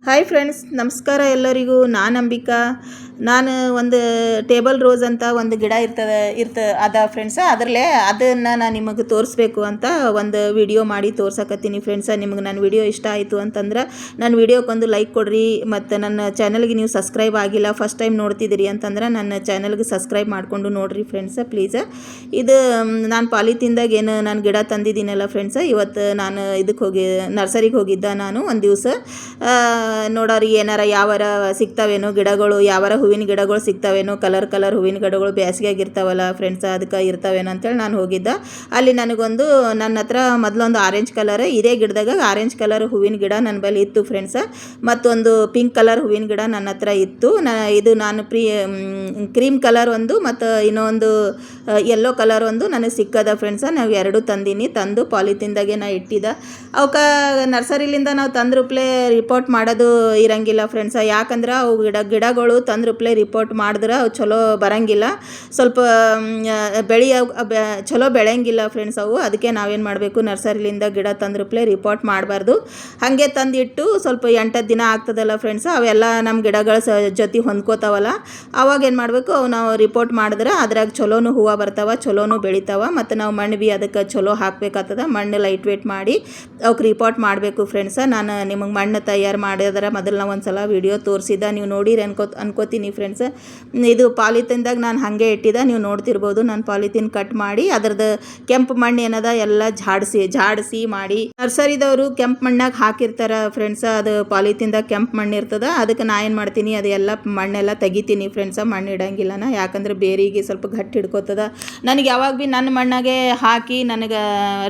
Hi friends, ನಮಸ್ಕಾರ ಎಲ್ಲರಿಗೂ. ನಾನು ಅಂಬಿಕಾ. ನಾನು ಒಂದು ಟೇಬಲ್ ರೋಸ್ ಅಂತ ಒಂದು ಗಿಡ ಅದ ಫ್ರೆಂಡ್ಸ. ಅದನ್ನು ನಾನು ನಿಮಗೆ ತೋರಿಸ್ಬೇಕು ಅಂತ ಒಂದು ವಿಡಿಯೋ ಮಾಡಿ ತೋರ್ಸಕತ್ತೀನಿ ಫ್ರೆಂಡ್ಸ. ನಿಮಗೆ ನನ್ನ ವಿಡಿಯೋ ಇಷ್ಟ ಆಯಿತು ಅಂತಂದ್ರೆ ನನ್ನ ವಿಡಿಯೋಕ್ಕೊಂದು ಲೈಕ್ ಕೊಡ್ರಿ. ಮತ್ತು ನನ್ನ ಚಾನಲ್ಗೆ ನೀವು ಸಬ್ಸ್ಕ್ರೈಬ್ ಆಗಿಲ್ಲ, ಫಸ್ಟ್ ಟೈಮ್ ನೋಡ್ತಿದ್ದೀರಿ ಅಂತಂದ್ರೆ ನನ್ನ ಚಾನಲ್ಗೆ ಸಬ್ಸ್ಕ್ರೈಬ್ ಮಾಡಿಕೊಂಡು ನೋಡಿರಿ ಫ್ರೆಂಡ್ಸ ಪ್ಲೀಸ್. ಇದು ನಾನು ಪಾಲಿಥೀನ್ದಾಗ ಏನು ನಾನು ಗಿಡ ತಂದಿದ್ದೀನಲ್ಲ ಫ್ರೆಂಡ್ಸ, ಇವತ್ತು ನಾನು ನರ್ಸರಿಗೆ ಹೋಗಿದ್ದೆ ನಾನು ಒಂದು ದಿವಸ. ನೋಡೋರಿ ಏನಾರ ಯಾವಾರ ಸಿಗ್ತಾವೇನೋ ಗಿಡಗಳು, ಯಾವಾರ ಹೂವಿನ ಗಿಡಗಳು ಸಿಗ್ತಾವೇನೋ, ಕಲರ್ ಹೂವಿನ ಗಿಡಗಳು ಬೇಸಿಗೆಯಾಗಿರ್ತಾವಲ್ಲ ಫ್ರೆಂಡ್ಸ್, ಅದಕ್ಕೆ ಇರ್ತಾವೇನೋ ಅಂತೇಳಿ ನಾನು ಹೋಗಿದ್ದೆ. ಅಲ್ಲಿ ನನಗೊಂದು ನನ್ನ ಹತ್ರ ಮೊದಲೊಂದು ಆರೆಂಜ್ ಕಲರ್, ಇದೇ ಗಿಡದಾಗ ಆರೆಂಜ್ ಕಲರ್ ಹೂವಿನ ಗಿಡ ನನ್ನ ಬಳಿ ಇತ್ತು ಫ್ರೆಂಡ್ಸ. ಮತ್ತೊಂದು ಪಿಂಕ್ ಕಲರ್ ಹೂವಿನ ಗಿಡ ನನ್ನ ಹತ್ರ ಇತ್ತು. ನಾನು ಕ್ರೀಮ್ ಕಲರ್ ಒಂದು ಮತ್ತು ಇನ್ನೊಂದು ಯೆಲ್ಲೋ ಕಲರ್ ಒಂದು ನನಗೆ ಸಿಕ್ಕದ ಫ್ರೆಂಡ್ಸ. ನಾವು ಎರಡು ತಂದು ಪಾಲಿಥೀನ್ದಾಗೆ ನಾ ಇಟ್ಟಿದ್ದೆ. ಅವಕ್ಕೆ ನರ್ಸರಿಲಿಂದ ನಾವು ತಂದ್ರೂಪ್ಲೆ ರಿಪೋರ್ಟ್ ಮಾಡೋದು ಇರಂಗಿಲ್ಲ ಫ್ರೆಂಡ್ಸ. ಯಾಕಂದ್ರೆ ಅವು ಗಿಡಗಳು ತಂದ್ರೂಪ್ಲೆ ರಿಪೋರ್ಟ್ ಮಾಡಿದ್ರೆ ಅವು ಚಲೋ ಬರಂಗಿಲ್ಲ, ಸ್ವಲ್ಪ ಚಲೋ ಬೆಳೆಯಂಗಿಲ್ಲ ಫ್ರೆಂಡ್ಸ್ ಅವು. ಅದಕ್ಕೆ ನಾವೇನು ಮಾಡಬೇಕು, ನರ್ಸರಿಲಿಂದ ಗಿಡ ತಂದ್ರೂಪ್ಲೆ ರಿಪೋರ್ಟ್ ಮಾಡಬಾರ್ದು. ಹಾಗೆ ತಂದಿಟ್ಟು ಸ್ವಲ್ಪ 8 ದಿನ ಆಗ್ತದಲ್ಲ ಫ್ರೆಂಡ್ಸ, ಅವೆಲ್ಲ ನಮ್ಮ ಗಿಡಗಳ ಜೊತೆ ಹೊಂದ್ಕೋತಾವಲ್ಲ, ಅವಾಗ ಏನು ಮಾಡಬೇಕು, ಅವು ನಾವು ರಿಪೋರ್ಟ್ ಮಾಡಿದ್ರೆ ಅದ್ರಾಗ ಚಲೋನು ಹೂವು ಬರ್ತಾವೆ, ಚಲೋನು ಬೆಳಿತಾವೆ. ಮತ್ತು ನಾವು ಮಣ್ಣು ಬಿ ಅದಕ್ಕೆ ಚಲೋ ಹಾಕಬೇಕಾಗ್ತದೆ. ಮಣ್ಣು ಲೈಟ್ ವೇಟ್ ಮಾಡಿ ಅವಕ್ಕೆ ರಿಪೋರ್ಟ್ ಮಾಡಬೇಕು ಫ್ರೆಂಡ್ಸ. ನಾನು ನಿಮಗೆ ಮಣ್ಣು ತಯಾರು ಮಾಡಿದ್ರೆ ಮೊದಲು ನಾವು ಒಂದು ಸಲ ವಿಡಿಯೋ ತೋರಿಸಿದ್ದೆ, ನೀವು ನೋಡಿರಿ ಅನ್ಕೋತೀನಿ ಫ್ರೆಂಡ್ಸ್. ಇದು ಪಾಲಿಥೀನ್ದಾಗ ನಾನು ಹಾಗೆ ಇಟ್ಟಿದ್ದೆ, ನೀವು ನೋಡ್ತಿರ್ಬೋದು. ನಾನು ಪಾಲಿಥೀನ್ ಕಟ್ ಮಾಡಿ ಅದ್ರದ್ದು ಕೆಂಪು ಮಣ್ಣು ಏನದ ಎಲ್ಲ ಜಾಡಿಸಿ ಮಾಡಿ, ನರ್ಸರಿದವರು ಕೆಂಪು ಮಣ್ಣಾಗ ಹಾಕಿರ್ತಾರೆ ಫ್ರೆಂಡ್ಸ. ಅದು ಪಾಲಿಥೀನ್ದಾಗ ಕೆಂಪು ಮಣ್ಣು ಇರ್ತದೆ. ಅದಕ್ಕೆ ನಾ ಏನು ಮಾಡ್ತೀನಿ, ಅದೆಲ್ಲ ಮಣ್ಣೆಲ್ಲ ತೆಗಿತೀನಿ ಫ್ರೆಂಡ್ಸ. ಮಣ್ಣು ಇಡಂಗಿಲ್ಲ ನಾ, ಯಾಕಂದ್ರೆ ಬೇರಿಗೆ ಸ್ವಲ್ಪ ಗಟ್ಟಿ ಹಿಡ್ಕೋತದ. ನನಗೆ ಯಾವಾಗ ಭೀ ನನ್ನ ಮಣ್ಣಾಗೆ ಹಾಕಿ ನನಗೆ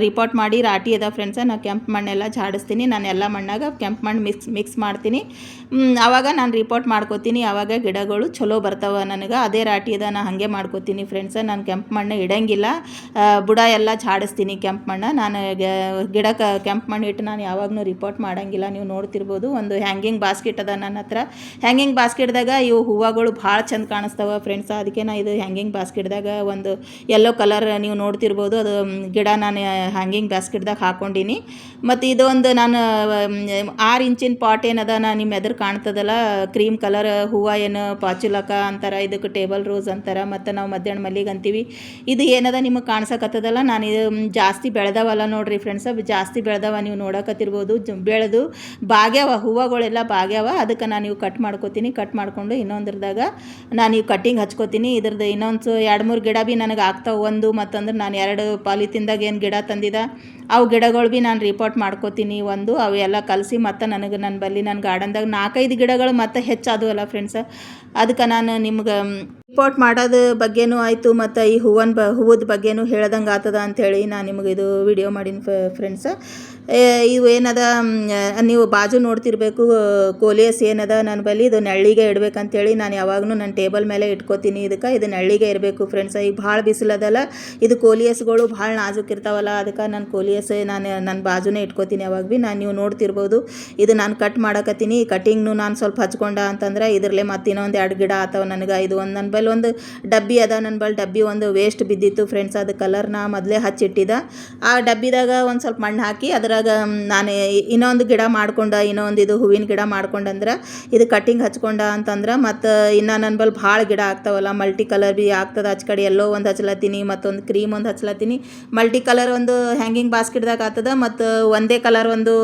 ರಿಪೋರ್ಟ್ ಮಾಡಿ ರಾಟಿ ಅದ ಫ್ರೆಂಡ್ಸ. ನಾನು ಕೆಂಪು ಮಣ್ಣೆಲ್ಲ ಜಾಡಿಸ್ತೀನಿ, ನಾನು ಎಲ್ಲ ಮಣ್ಣಾಗ ಕೆಂಪು ಮಣ್ಣು ಮಿಕ್ಸ್ ಮಾಡ್ತೀನಿ. ಆವಾಗ ನಾನು ರಿಪೋರ್ಟ್ ಮಾಡ್ಕೋತೀನಿ, ಆವಾಗ ಗಿಡಗಳು ಚಲೋ ಬರ್ತಾವೆ ನನಗೆ. ಅದೇ ರಾಟಿ ಅದ, ನಾನು ಹಾಗೆ ಮಾಡ್ಕೋತೀನಿ ಫ್ರೆಂಡ್ಸ. ನಾನು ಕೆಂಪು ಮಣ್ಣು ಇಡಂಗಿಲ್ಲ, ಬುಡ ಎಲ್ಲ ಜಾಡಿಸ್ತೀನಿ ಕೆಂಪು ಮಣ್ಣು. ನಾನು ಗಿಡಕ್ಕೆ ಕೆಂಪು ಮಣ್ಣು ಇಟ್ಟು ನಾನು ಯಾವಾಗೂ ರಿಪೋರ್ಟ್ ಮಾಡೋಂಗಿಲ್ಲ. ನೀವು ನೋಡ್ತಿರ್ಬೋದು, ಒಂದು ಹ್ಯಾಂಗಿಂಗ್ ಬಾಸ್ಕೆಟ್ ಅದ ನನ್ನ ಹತ್ರ. ಹ್ಯಾಂಗಿಂಗ್ ಬಾಸ್ಕೆಟ್ದಾಗ ಇವು ಹೂವುಗಳು ಭಾಳ ಚಂದ ಕಾಣಿಸ್ತಾವೆ ಫ್ರೆಂಡ್ಸ. ಅದಕ್ಕೆ ನಾನು ಇದು ಹ್ಯಾಂಗಿಂಗ್ ಬಾಸ್ಕೆಟ್ದಾಗ ಒಂದು ಯೆಲ್ಲೋ ಕಲರ್ ನೀವು ನೋಡ್ತಿರ್ಬೋದು, ಅದು ಗಿಡ ನಾನು ಹ್ಯಾಂಗಿಂಗ್ ಬಾಸ್ಕೆಟ್ದಾಗ ಹಾಕ್ಕೊಂಡೀನಿ. ಮತ್ತು ಇದೊಂದು ನಾನು 6 ಇಂಚಿನ ಪಾಟ್ ಏನದ, ನಿಮ್ಮ ಎದುರು ಕಾಣ್ತದಲ್ಲ, ಕ್ರೀಮ್ ಕಲರ್ ಹೂವು ಏನು ಪಾಚುಲಕ ಅಂತಾರೆ, ಇದಕ್ಕೆ ಟೇಬಲ್ ರೋಸ್ ಅಂತಾರೆ, ಮತ್ತು ನಾವು ಮಧ್ಯಾಹ್ನ ಮಲ್ಲಿಗೆ ಅಂತೀವಿ. ಇದು ಏನದ ನಿಮಗೆ ಕಾಣಿಸಕತ್ತದಲ್ಲ, ನಾನು ಇದು ಜಾಸ್ತಿ ಬೆಳೆದವಲ್ಲ ನೋಡ್ರಿ ಫ್ರೆಂಡ್ಸ, ಜಾಸ್ತಿ ಬೆಳೆದವ. ನೀವು ನೋಡಕತ್ತಿರ್ಬೋದು, ಬೆಳೆದು ಬಾಗ್ಯಾವ, ಹೂವುಗಳೆಲ್ಲ ಬಾಗ್ಯಾವ. ಅದಕ್ಕೆ ನಾನು ಇವು ಕಟ್ ಮಾಡ್ಕೋತೀನಿ. ಕಟ್ ಮಾಡಿಕೊಂಡು ಇನ್ನೊಂದ್ರದಾಗ ನಾನು ಇವು ಕಟ್ಟಿಂಗ್ ಹಚ್ಕೋತೀನಿ. ಇದ್ರದ್ದು ಇನ್ನೊಂದು 2-3 ಗಿಡ ಭೀ ನನಗೆ ಆಗ್ತಾವೆ. ಒಂದು ಮತ್ತಂದ್ರೆ ನಾನು 2 ಪಾಲಿಥೀನ್ದಾಗ ಏನು ಗಿಡ ತಂದಿದ್ದೆ, ಅವು ಗಿಡಗಳು ಭೀ ನಾನು ರಿಪೋರ್ಟ್ ಮಾಡ್ಕೋತೀನಿ. ಅವು ಎಲ್ಲ ಕಲಸಿ ಮತ್ತು ನನ್ನ ಗಾರ್ಡನ್ದಾಗ 4-5 ಗಿಡಗಳು ಮತ್ತು ಹೆಚ್ಚಾದವಲ್ಲ ಫ್ರೆಂಡ್ಸ. ಅದಕ್ಕೆ ನಾನು ನಿಮ್ಗೆ ರಿಪೋರ್ಟ್ ಮಾಡೋದು ಬಗ್ಗೆನೂ ಆಯಿತು, ಮತ್ತು ಈ ಹೂವದ ಬಗ್ಗೆನೂ ಹೇಳ್ದಂಗೆ ಆಗ್ತದ ಅಂಥೇಳಿ ನಾನು ನಿಮಗೆ ಇದು ವಿಡಿಯೋ ಮಾಡೀನಿ ಫ್ರೆಂಡ್ಸ. ಇವು ಏನದ, ನೀವು ಬಾಜು ನೋಡ್ತಿರ್ಬೇಕು, ಕೋಲಿಯಸ್ ಏನದ ನನ್ನ ಬಳಿ. ಇದು ನೆಳ್ಳಿಗೆ ಇಡಬೇಕಂತೇಳಿ ನಾನು ಯಾವಾಗಲೂ ನನ್ನ ಟೇಬಲ್ ಮೇಲೆ ಇಟ್ಕೋತೀನಿ. ಇದು ನೆಳ್ಳಿಗೆ ಇರಬೇಕು ಫ್ರೆಂಡ್ಸ. ಈಗ ಭಾಳ ಬಿಸಿಲದಲ್ಲ, ಇದು ಕೋಲಿಯಸ್ಗಳು ಭಾಳ ನಾಜೂಕಿರ್ತಾವಲ್ಲ, ಅದಕ್ಕೆ ನಾನು ಕೋಲಿಯಸ್ ನನ್ನ ಬಾಜುನೇ ಇಟ್ಕೋತೀನಿ ಯಾವಾಗ ಭೀ. ನೀವು ನೋಡ್ತಿರ್ಬೋದು, ಇದು ನಾನು ಕಟ್ ಮಾಡಕತ್ತೀನಿ. ಕಟಿಂಗ್ನು ನಾನು ಸ್ವಲ್ಪ ಹಚ್ಕೊಂಡ ಅಂತಂದ್ರೆ ಇದರಲ್ಲೇ ಮತ್ತೆ ಇನ್ನೊಂದು 2 ಗಿಡ ಆತವ ನನಗೆ. ಇದು ನನ್ನ ಬಳಿ ಒಂದು ಡಬ್ಬಿ ಅದ, ನನ್ನ ಬಳಿ ಡಬ್ಬಿ ಒಂದು ವೇಸ್ಟ್ ಬಿದ್ದಿತ್ತು ಫ್ರೆಂಡ್ಸ್. ಅದು ಕಲರ್ನ ಮೊದಲೇ ಹಚ್ಚಿಟ್ಟಿದ್ದ. ಆ ಡಬ್ಬಿದಾಗ ಒಂದು ಸ್ವಲ್ಪ ಮಣ್ಣು ಹಾಕಿ ಅದ್ರಾಗ ನಾನು ಇನ್ನೊಂದು ಗಿಡ ಮಾಡ್ಕೊಂಡ, ಇನ್ನೊಂದು ಇದು ಹೂವಿನ ಗಿಡ ಮಾಡ್ಕೊಂಡಂದ್ರೆ ಇದು ಕಟ್ಟಿಂಗ್ ಹಚ್ಕೊಂಡ ಅಂತಂದ್ರೆ, ಮತ್ತು ಇನ್ನು ನನ್ನ ಬಳಿ ಭಾಳ ಗಿಡ ಆಗ್ತಾವಲ್ಲ, ಮಲ್ಟಿ ಕಲರ್ ಭೀ ಆಗ್ತದೆ. ಕಡೆ ಎಲ್ಲೋ ಒಂದು ಹಚ್ಲತ್ತೀನಿ, ಮತ್ತೊಂದು ಕ್ರೀಮ್ ಒಂದು ಹಚ್ಲತ್ತೀನಿ. ಮಲ್ಟಿ ಕಲರ್ ಒಂದು ಹ್ಯಾಂಗಿಂಗ್ ಬಾಸ್ಕೆಟ್ದಾಗ ಆಗ್ತದ, ಮತ್ತು ಒಂದೇ ಕಲರ್ ಒಂದು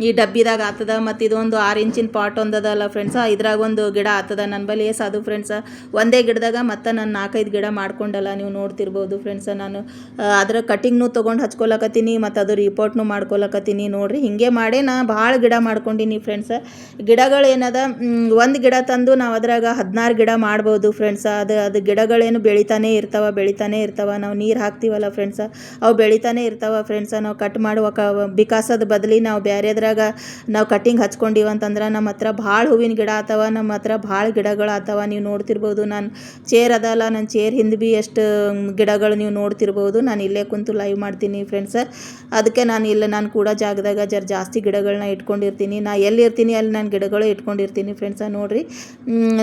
ಈ ಡಬ್ಬಿದಾಗ ಆಗ್ತದ. ಮತ್ತು ಇದೊಂದು 6 ಇಂಚಿನ ಪಾಟ್ ಒಂದದಲ್ಲ ಫ್ರೆಂಡ್ಸ, ಇದ್ರಾಗ ಒಂದು ಗಿಡ ಆಗ್ತದ ನನ್ನ ಬಳಿ. ಅದು ಫ್ರೆಂಡ್ಸ ಒಂದೇ ಗಿಡದಾಗ ಮತ್ತು ನಾನು 4-5 ಗಿಡ ಮಾಡ್ಕೊಂಡಲ್ಲ, ನೀವು ನೋಡ್ತಿರ್ಬೋದು ಫ್ರೆಂಡ್ಸ. ನಾನು ಅದರ ಕಟಿಂಗ್ನು ತೊಗೊಂಡು ಹಚ್ಕೊಳಕತ್ತೀನಿ, ಮತ್ತು ಅದು ರಿಪೋರ್ಟ್ನು ಮಾಡ್ಕೊಳಕತ್ತೀನಿ. ನೋಡಿರಿ, ಹಿಂಗೆ ಮಾಡೇ ನಾ ಭಾಳ ಗಿಡ ಮಾಡ್ಕೊಂಡೀನಿ ಫ್ರೆಂಡ್ಸ. ಗಿಡಗಳು ಏನದ, ಒಂದು ಗಿಡ ತಂದು ನಾವು ಅದ್ರಾಗ 16 ಗಿಡ ಮಾಡ್ಬೋದು ಫ್ರೆಂಡ್ಸ. ಅದು ಗಿಡಗಳೇನು ಬೆಳಿತಾನೆ ಇರ್ತಾವೆ. ನಾವು ನೀರು ಹಾಕ್ತೀವಲ್ಲ ಫ್ರೆಂಡ್ಸ, ಅವು ಬೆಳಿತಾನೆ ಇರ್ತಾವೆ ಫ್ರೆಂಡ್ಸ. ನಾವು ಕಟ್ ಮಾಡುವ ಬಿಕಾಸದ ಬದಲಿ ನಾವು ಬೇರೆದ್ರಾಗ ನಾವು ಕಟ್ಟಿಂಗ್ ಹಚ್ಕೊಂಡಿವಿ ಅಂತಂದ್ರೆ ನಮ್ಮ ಹತ್ರ ಭಾಳ ಹೂವಿನ ಗಿಡ ಆತವ, ನಮ್ಮ ಹತ್ರ ಭಾಳ ಗಿಡಗಳು ಆತವ. ನೀವು ನೋಡ್ತಿರ್ಬೋದು, ನಾನು ಚೇರ್ ಅದಲ್ಲ, ನನ್ನ ಚೇರ್ ಹಿಂದೆ ಭೀ ಎಷ್ಟು ಗಿಡಗಳು ನೀವು ನೋಡ್ತಿರ್ಬೋದು. ನಾನು ಇಲ್ಲೇ ಕುಂತು ಲೈವ್ ಮಾಡ್ತೀನಿ ಫ್ರೆಂಡ್ಸ. ಅದಕ್ಕೆ ನಾನು ಕೂಡ ಜಾಗದಾಗ ಜಾಸ್ತಿ ಗಿಡಗಳನ್ನ ಇಟ್ಕೊಂಡಿರ್ತೀನಿ. ನಾ ಎಲ್ಲಿ ಇರ್ತೀನಿ ಅಲ್ಲಿ ನಾನು ಗಿಡಗಳು ಇಟ್ಕೊಂಡಿರ್ತೀನಿ ಫ್ರೆಂಡ್ಸ. ನೋಡಿರಿ,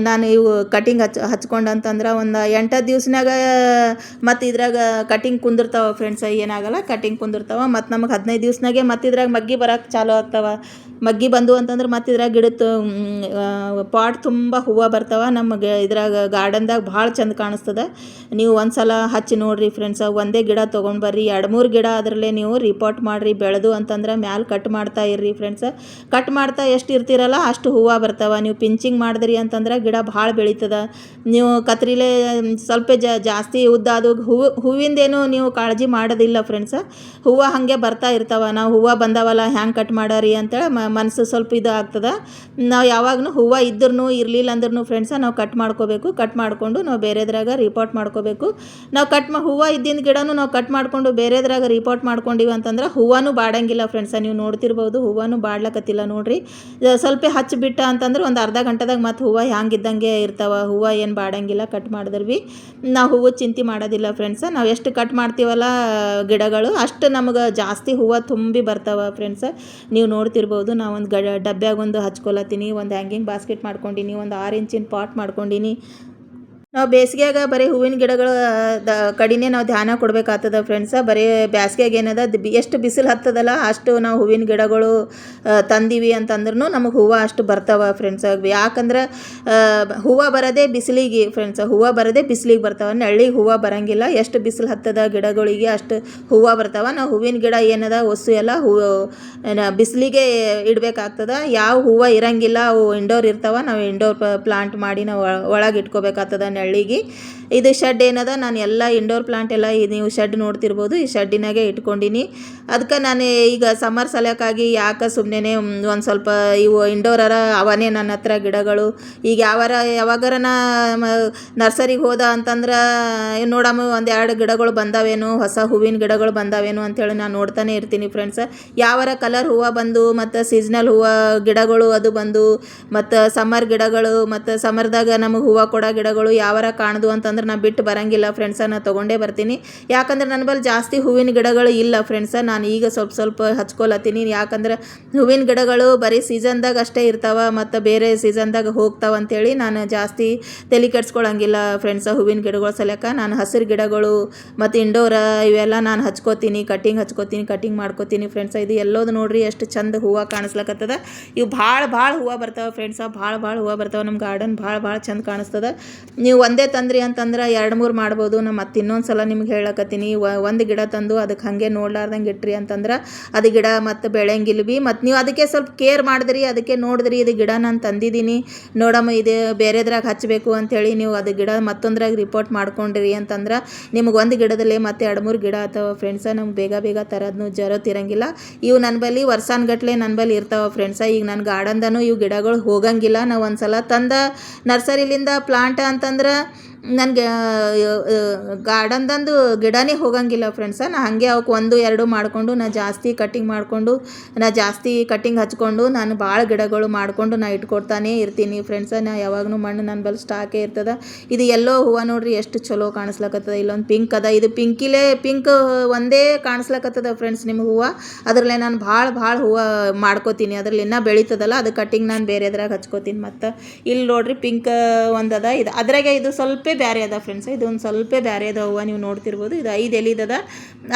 ನಾನು ಇವು ಕಟಿಂಗ್ ಹಚ್ಕೊಂಡಂತಂದ್ರೆ ಒಂದು 8 ದಿವ್ಸನಾಗ ಮತ್ತು ಇದ್ರಾಗ ಕಟಿಂಗ್ ಕುಂದಿರ್ತಾವೆ ಫ್ರೆಂಡ್ಸ. ಏನಾಗಲ್ಲ, ಕಟಿಂಗ್ ಕುಂದಿರ್ತಾವೆ. ಮತ್ತು ನಮಗೆ 15 ದಿವ್ಸನಾಗೆ ಮತ್ತು ಇದ್ರಾಗ ಮಗ್ಗಿ ಬರೋಕ್ಕೆ ಚಾಲು ಆಗ್ತಾವೆ. ಬರ್ತಾವ. ಮಗ್ಗಿ ಬಂದು ಅಂತಂದ್ರೆ ಮತ್ತು ಇದ್ರಾಗ ಗಿಡದ ಪಾಟ್ ತುಂಬ ಹೂವು ಬರ್ತಾವ. ನಮಗೆ ಇದ್ರಾಗ ಗಾರ್ಡನ್ದಾಗ ಭಾಳ ಚಂದ ಕಾಣಿಸ್ತದೆ. ನೀವು ಒಂದು ಸಲ ಹಚ್ಚಿ ನೋಡಿರಿ ಫ್ರೆಂಡ್ಸ. ಒಂದೇ ಗಿಡ ತೊಗೊಂಡು ಬರ್ರಿ, 2-3 ಗಿಡ ಅದರಲ್ಲೇ ನೀವು ರಿಪೋರ್ಟ್ ಮಾಡಿರಿ. ಬೆಳೆದು ಅಂತಂದ್ರೆ ಮ್ಯಾಲೆ ಕಟ್ ಮಾಡ್ತಾ ಇರ್ರಿ ಫ್ರೆಂಡ್ಸ. ಕಟ್ ಮಾಡ್ತಾ ಎಷ್ಟು ಇರ್ತೀರಲ್ಲ ಅಷ್ಟು ಹೂವು ಬರ್ತಾವ. ನೀವು ಪಿಂಚಿಂಗ್ ಮಾಡಿದ್ರಿ ಅಂತಂದ್ರೆ ಗಿಡ ಭಾಳ ಬೆಳೀತದೆ. ನೀವು ಕತ್ರಿಲೇ ಸ್ವಲ್ಪ ಜಾಸ್ತಿ ಉದ್ದ ಅದು ಹೂವಿಂದೇನು ನೀವು ಕಾಳಜಿ ಮಾಡೋದಿಲ್ಲ ಫ್ರೆಂಡ್ಸ. ಹೂವು ಹಾಗೆ ಬರ್ತಾ ಇರ್ತಾವ. ನಾವು ಹೂವು ಬಂದಾವಲ್ಲ ಹ್ಯಾಂಗೆ ಕಟ್ ಮಾಡಾರಿ ಅಂತೇಳಿ ಮನಸ್ಸು ಸ್ವಲ್ಪ ಇದು ಆಗ್ತದೆ. ನಾವು ಯಾವಾಗೂ ಹೂವು ಇದ್ರೂ ಇರಲಿಲ್ಲ ಅಂದ್ರೂ ಫ್ರೆಂಡ್ಸ ನಾವು ಕಟ್ ಮಾಡ್ಕೋಬೇಕು. ಕಟ್ ಮಾಡಿಕೊಂಡು ನಾವು ಬೇರೆದ್ರಾಗ ರಿಪೋರ್ಟ್ ಮಾಡ್ಕೋಬೇಕು. ನಾವು ಹೂವು ಇದ್ದಿದ್ದ ಗಿಡನೂ ನಾವು ಕಟ್ ಮಾಡಿಕೊಂಡು ಬೇರೆದ್ರಾಗ ರಿಪೋರ್ಟ್ ಮಾಡ್ಕೊಂಡಿವಿ ಅಂತಂದ್ರೆ ಹೂವನೂ ಬಾಡಂಗಿಲ್ಲ ಫ್ರೆಂಡ್ಸ. ನೀವು ನೋಡ್ತಿರ್ಬೋದು ಹೂವನೂ ಬಾಡ್ಲಕತ್ತಿಲ್ಲ ನೋಡಿರಿ. ಸ್ವಲ್ಪ ಹಚ್ಚಿಬಿಟ್ಟ ಅಂತಂದ್ರೆ ಒಂದು ಅರ್ಧ ಗಂಟೆದಾಗ ಮತ್ತು ಹೂವು ಹ್ಯಾಂಗಿದ್ದಂಗೆ ಇರ್ತಾವ. ಹೂವು ಏನು ಬಾಡಂಗಿಲ್ಲ ಕಟ್ ಮಾಡಿದ್ರೆ ಭೀ. ನಾವು ಹೂವು ಚಿಂತೆ ಮಾಡೋದಿಲ್ಲ ಫ್ರೆಂಡ್ಸ. ನಾವು ಎಷ್ಟು ಕಟ್ ಮಾಡ್ತೀವಲ್ಲ ಗಿಡಗಳು ಅಷ್ಟು ನಮಗೆ ಜಾಸ್ತಿ ಹೂವು ತುಂಬಿ ಬರ್ತಾವ ಫ್ರೆಂಡ್ಸ. ನೀವು ನೋಡ್ತಿರ್ಬೋದು ನಾವು ಒಂದು ಡಬ್ಬ್ಯಾಗ ಒಂದು ಹಚ್ಕೊಳತ್ತೀನಿ, ಒಂದು ಹ್ಯಾಂಗಿಂಗ್ ಬಾಸ್ಕೆಟ್ ಮಾಡ್ಕೊಂಡೀನಿ, ಒಂದು 6 ಇಂಚಿನ ಪಾಟ್ ಮಾಡ್ಕೊಂಡೀನಿ. ನಾವು ಬೇಸಿಗೆಯಾಗ ಬರೀ ಹೂವಿನ ಗಿಡಗಳ ಕಡೆನೇ ನಾವು ಧ್ಯಾನ ಕೊಡಬೇಕಾಗ್ತದೆ ಫ್ರೆಂಡ್ಸ. ಬರೀ ಬೇಸಿಗೆಯಾಗ ಏನದ ಎಷ್ಟು ಬಿಸಿಲು ಹತ್ತದಲ್ಲ ಅಷ್ಟು ನಾವು ಹೂವಿನ ಗಿಡಗಳು ತಂದೀವಿ ಅಂತಂದ್ರೂ ನಮಗೆ ಹೂವು ಅಷ್ಟು ಬರ್ತಾವೆ ಫ್ರೆಂಡ್ಸ. ಯಾಕಂದ್ರೆ ಹೂವು ಬರೋದೇ ಬಿಸಿಲಿಗೆ ಫ್ರೆಂಡ್ಸ. ಹೂವು ಬರೋದೇ ಬಿಸಿಲಿಗೆ ಬರ್ತಾವೆ, ನೆಳ್ಳಿಗೆ ಹೂವು ಬರೋಂಗಿಲ್ಲ. ಎಷ್ಟು ಬಿಸಿಲು ಹತ್ತದ ಗಿಡಗಳಿಗೆ ಅಷ್ಟು ಹೂವು ಬರ್ತಾವೆ. ನಾವು ಹೂವಿನ ಗಿಡ ಏನದ ಒಸು ಎಲ್ಲ ಬಿಸಿಲಿಗೆ ಇಡಬೇಕಾಗ್ತದೆ. ಯಾವ ಹೂವು ಇರೋಂಗಿಲ್ಲ ಅವು ಇಂಡೋರ್ ಇರ್ತಾವೆ. ನಾವು ಇಂಡೋರ್ ಪ್ಲಾಂಟ್ ಮಾಡಿ ನಾವು ಒಳಗೆ ಇಟ್ಕೋಬೇಕಾಗ್ತದೆ ನೆಳ್ಳಿಗೆ. ಇದು ಶೆಡ್ ಏನದ ನಾನು ಎಲ್ಲ ಇಂಡೋರ್ ಪ್ಲಾಂಟ್ ಎಲ್ಲ ನೀವು ಶೆಡ್ ನೋಡ್ತಿರ್ಬೋದು. ಈ ಶೆಡ್ಡಿನಾಗೆ ಇಟ್ಕೊಂಡೀನಿ. ಅದಕ್ಕೆ ನಾನು ಈಗ ಸಮ್ಮರ್ ಸಲಕ್ಕಾಗಿ ಯಾಕೆ ಸುಮ್ಮನೆ ಒಂದು ಸ್ವಲ್ಪ ಇವು ಇಂಡೋರರ ಅವನೇ ನನ್ನ ಹತ್ರ ಗಿಡಗಳು. ಈಗ ಯಾವಾಗಾರ ನರ್ಸರಿಗೆ ಹೋದ ಅಂತಂದ್ರೆ ನೋಡಮ್ಮ 1-2 ಗಿಡಗಳು ಬಂದಾವೇನು, ಹೊಸ ಹೂವಿನ ಗಿಡಗಳು ಬಂದಾವೇನು ಅಂಥೇಳಿ ನಾನು ನೋಡ್ತಾನೆ ಇರ್ತೀನಿ ಫ್ರೆಂಡ್ಸ. ಯಾವಾರ ಕಲರ್ ಹೂವು ಬಂದು ಮತ್ತು ಸೀಸ್ನಲ್ ಹೂವು ಗಿಡಗಳು ಅದು ಬಂದು ಮತ್ತು ಸಮ್ಮರ್ ಗಿಡಗಳು ಮತ್ತು ಸಮ್ಮರ್ದಾಗ ನಮಗೆ ಹೂವು ಕೊಡೋ ಗಿಡಗಳು ಯಾವಾರ ಕಾಣ್ದು ಅಂತಂದ್ರೆ ನಾನು ಬಿಟ್ಟು ಬರೋಂಗಿಲ್ಲ ಫ್ರೆಂಡ್ಸ. ನಾನು ತೊಗೊಂಡೇ ಬರ್ತೀನಿ. ಯಾಕಂದ್ರೆ ನನ್ನ ಬಳಿ ಜಾಸ್ತಿ ಹೂವಿನ ಗಿಡಗಳು ಇಲ್ಲ ಫ್ರೆಂಡ್ಸ. ನಾನು ಈಗ ಸ್ವಲ್ಪ ಹಚ್ಕೊಳತ್ತೀನಿ. ಯಾಕಂದ್ರೆ ಹೂವಿನ ಗಿಡಗಳು ಬರೀ ಸೀಸನ್ದಾಗ ಅಷ್ಟೇ ಇರ್ತಾವೆ ಮತ್ತು ಬೇರೆ ಸೀಸನ್ದಾಗ ಹೋಗ್ತಾವೆ ಅಂಥೇಳಿ ನಾನು ಜಾಸ್ತಿ ತಲೆ ಕೆಡ್ಸ್ಕೊಳಂಗಿಲ್ಲ ಫ್ರೆಂಡ್ಸ. ಹೂವಿನ ಗಿಡಗಳ ಸಲಕ ನಾನು ಹಸಿರು ಗಿಡಗಳು ಮತ್ತು ಇಂಡೋರ ಇವೆಲ್ಲ ನಾನು ಹಚ್ಕೋತೀನಿ, ಕಟಿಂಗ್ ಮಾಡ್ಕೋತೀನಿ ಫ್ರೆಂಡ್ಸ. ಇದು ಎಲ್ಲೋದು ನೋಡ್ರಿ ಎಷ್ಟು ಚಂದ ಹೂವು ಕಾಣಿಸ್ಲಕತ್ತದ. ಇವು ಭಾಳ ಹೂವು ಬರ್ತಾವೆ ಫ್ರೆಂಡ್ಸ. ಭಾಳ ಹೂವು ಬರ್ತಾವೆ. ನಮ್ಮ ಗಾರ್ಡನ್ ಭಾಳ ಚಂದ ಕಾಣಿಸ್ತದೆ. ನೀವು ಒಂದೇ ತಂದ್ರಿ ಅಂತಂದ್ರೆ 2-3 ಮಾಡ್ಬೋದು. ನಾನು ಮತ್ತೆ ಇನ್ನೊಂದು ಸಲ ನಿಮ್ಗೆ ಹೇಳಕತ್ತೀನಿ, ಒಂದು ಗಿಡ ತಂದು ಅದಕ್ಕೆ ಹಾಗೆ ನೋಡ್ಲಾರ್ದಂಗೆ ಇಟ್ರಿ ಅಂತಂದ್ರೆ ಅದು ಗಿಡ ಮತ್ತು ಬೆಳೆಯಂಗಿಲ್ಲ ಭೀ. ಮತ್ತು ನೀವು ಅದಕ್ಕೆ ಸ್ವಲ್ಪ ಕೇರ್ ಮಾಡಿದ್ರಿ, ಅದಕ್ಕೆ ನೋಡಿದ್ರಿ ಇದು ಗಿಡ ನಾನು ತಂದಿದ್ದೀನಿ ನೋಡಮ್ಮ ಇದು ಬೇರೆದ್ರಾಗ ಹಚ್ಚಬೇಕು ಅಂಥೇಳಿ ನೀವು ಅದು ಗಿಡ ಮತ್ತೊಂದ್ರಾಗ ರಿಪೋರ್ಟ್ ಮಾಡ್ಕೊಂಡ್ರಿ ಅಂತಂದ್ರೆ ನಿಮಗೆ ಒಂದು ಗಿಡದಲ್ಲೇ ಮತ್ತೆ 2-3 ಗಿಡ ಆಗ್ತಾವೆ ಫ್ರೆಂಡ್ಸ. ನಮ್ಗೆ ಬೇಗ ತರೋದ್ನು ಜರತ್ತಿರಂಗಿಲ್ಲ. ಇವು ನನ್ನ ಬಳಿ ವರ್ಷಾನ್ಗಟ್ಲೆ ನನ್ನ ಬಳಿ ಇರ್ತಾವೆ ಫ್ರೆಂಡ್ಸ. ಈಗ ನನ್ನ ಗಾರ್ಡನ್ದೂ ಇವು ಗಿಡಗಳು ಹೋಗಂಗಿಲ್ಲ. ನಾವು ಒಂದು ಸಲ ತಂದ ನರ್ಸರಿಲಿಂದ ಪ್ಲಾಂಟ್ ಅಂತಂದ್ರೆ ನನಗೆ ಗಾರ್ಡನ್ದಂದು ಗಿಡನೇ ಹೋಗಂಗಿಲ್ಲ ಫ್ರೆಂಡ್ಸ. ನಾ ಹಾಗೆ ಅವಕ್ಕೆ 1-2 ಮಾಡಿಕೊಂಡು ನಾ ಜಾಸ್ತಿ ಕಟ್ಟಿಂಗ್ ಹಚ್ಕೊಂಡು ನಾನು ಭಾಳ ಗಿಡಗಳು ಮಾಡಿಕೊಂಡು ನಾ ಇಟ್ಕೊಡ್ತಾನೆ ಇರ್ತೀನಿ ಫ್ರೆಂಡ್ಸ. ನಾ ಯಾವಾಗೂ ಮಣ್ಣು ನನ್ನ ಬಳಿ ಸ್ಟಾಕೇ ಇರ್ತದೆ. ಇದು ಎಲ್ಲೋ ಹೂವು ನೋಡ್ರಿ ಎಷ್ಟು ಚಲೋ ಕಾಣಿಸ್ಲಕತ್ತದ. ಇಲ್ಲೊಂದು ಪಿಂಕ್ ಅದ. ಇದು ಪಿಂಕ್ ಒಂದೇ ಕಾಣಿಸ್ಲಕತ್ತದ ಫ್ರೆಂಡ್ಸ್ ನಿಮ್ಮ ಹೂವು. ಅದರಲ್ಲೇ ನಾನು ಭಾಳ ಹೂವು ಮಾಡ್ಕೋತೀನಿ. ಅದ್ರಲ್ಲಿ ಇನ್ನೂ ಬೆಳೀತದಲ್ಲ ಅದು ಕಟ್ಟಿಂಗ್ ನಾನು ಬೇರೆದ್ರಾಗ ಹಚ್ಕೋತೀನಿ. ಮತ್ತು ಇಲ್ಲಿ ನೋಡ್ರಿ ಪಿಂಕ್ ಒಂದದ. ಇದು ಅದ್ರಾಗೆ ಇದು ಸ್ವಲ್ಪ ಬೇರೆ ಅದ ಫ್ರೆಂಡ್ಸ್. ಇದೊಂದು ಸ್ವಲ್ಪ ಬೇರೆ ಅದ ಹೂವು ನೀವು ನೋಡ್ತಿರ್ಬೋದು. ಇದು 5 ಎಲಿದದ.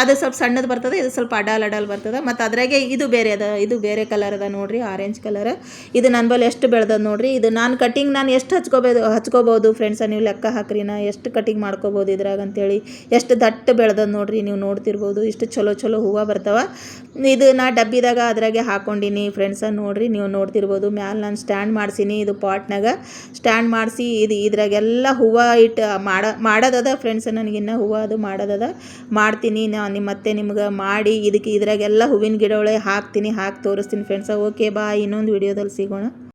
ಅದು ಸ್ವಲ್ಪ ಸಣ್ಣದು ಬರ್ತದೆ, ಇದು ಸ್ವಲ್ಪ ಅಡಾಲ್ ಬರ್ತದೆ. ಮತ್ತು ಅದ್ರಾಗೆ ಇದು ಬೇರೆ ಅದ. ಇದು ಬೇರೆ ಕಲರ್ ಅದ ನೋಡ್ರಿ, ಆರೆಂಜ್ ಕಲರ್. ಇದು ನನ್ನ ಬಳಿ ಎಷ್ಟು ಬೆಳೆದದ ನೋಡ್ರಿ. ಇದು ನಾನು ಎಷ್ಟು ಹಚ್ಕೋಬೋದು ಫ್ರೆಂಡ್ಸ. ನೀವು ಲೆಕ್ಕ ಹಾಕ್ರಿ ನಾ ಎಷ್ಟು ಕಟಿಂಗ್ ಮಾಡ್ಕೋಬೋದು ಇದ್ರಾಗ ಅಂತೇಳಿ. ಎಷ್ಟು ದಟ್ಟ ಬೆಳೆದದ ನೋಡ್ರಿ, ನೀವು ನೋಡ್ತಿರ್ಬೋದು. ಇಷ್ಟು ಚಲೋ ಹೂವು ಬರ್ತಾವ. ಇದು ನಾ ಡಬ್ಬಿದಾಗ ಅದ್ರಾಗೆ ಹಾಕ್ಕೊಂಡೀನಿ ಫ್ರೆಂಡ್ಸ. ನೋಡ್ರಿ ನೀವು ನೋಡ್ತಿರ್ಬೋದು. ಮ್ಯಾಲೆ ನಾನು ಸ್ಟ್ಯಾಂಡ್ ಮಾಡ್ಸೀನಿ. ಇದು ಪಾಟ್ನಾಗ ಸ್ಟ್ಯಾಂಡ್ ಮಾಡಿಸಿ ಇದ್ರಾಗೆಲ್ಲ ಹೂವು ಇಟ್ಟು ಮಾಡೋದದ ಫ್ರೆಂಡ್ಸ್. ನನಗಿನ್ನ ಹೂವು ಅದು ಮಾಡೋದದ, ಮಾಡ್ತೀನಿ. ನಾನು ಮತ್ತೆ ನಿಮ್ಗೆ ಮಾಡಿ ಇದ್ರಾಗೆಲ್ಲ ಹೂವಿನ ಗಿಡಗಳೇ ಹಾಕಿ ತೋರಿಸ್ತೀನಿ ಫ್ರೆಂಡ್ಸ. ಓಕೆ ಬಾಯ್, ಇನ್ನೊಂದು ವಿಡಿಯೋದಲ್ಲಿ ಸಿಗೋಣ.